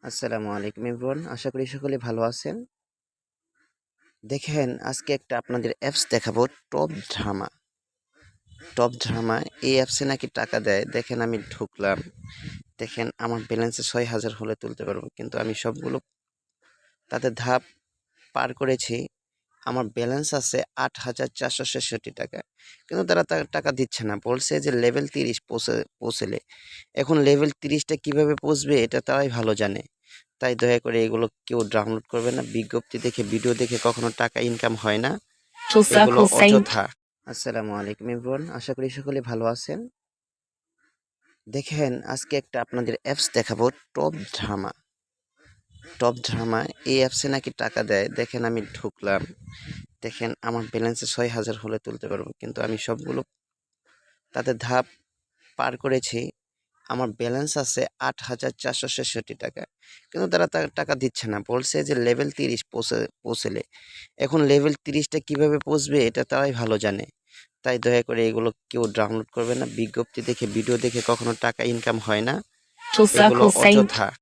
আসসালামু আলাইকুম এভরিওয়ান। আশা করি সকলে ভালো আছেন। দেখেন আজকে একটা আপনাদের অ্যাপস দেখাবো, টপ ড্রামা। টপ ড্রামা এই অ্যাপসে নাকি টাকা দেয়। দেখেন আমি ঢুকলাম, দেখেন আমার ব্যালেন্সে ৬,০০০ হলে তুলতে পারবো, কিন্তু আমি সবগুলো তাদের ধাপ পার করেছি। আমার ব্যালেন্স আছে ৮,৪৬৬ টাকা, কিন্তু তারা টাকা দিচ্ছে না। বলছে যে লেভেল ৩০ পৌঁছলে। এখন লেভেল ৩০টা কিভাবে পৌঁছবে এটা তারাই ভালো জানে। তাই দয়া করে এগুলো কেউ ডাউনলোড করবে না। বিজ্ঞপ্তি দেখে, ভিডিও দেখে কখনো টাকা ইনকাম হয় না, এগুলো অযথা। আসসালামু আলাইকুম এভরিওয়ান। আশা করি সকলে ভালো আছেন। দেখেন আজকে একটা আপনাদের অ্যাপস দেখাবো, টপ ড্রামা। টপ ড্রামা এই অ্যাপসে নাকি টাকা দেয়। দেখেন আমি ঢুকলাম, দেখেন আমার ব্যালেন্সে ৬,০০০ হলে তুলতে পারবো, কিন্তু আমি সবগুলো তাদের ধাপ পার করেছি। আমার ব্যালেন্স আছে ৮,৪৬৬ টাকা, কিন্তু তারা টাকা দিচ্ছে না। বলছে যে লেভেল ৩০ পৌঁছলে। এখন লেভেল ৩০টা কিভাবে পৌঁছবে এটা তারাই ভালো জানে। তাই দয়া করে এগুলো কেউ ডাউনলোড করবে না। বিজ্ঞপ্তি দেখে, ভিডিও দেখে কখনো টাকা ইনকাম হয় না, এগুলো অযথা।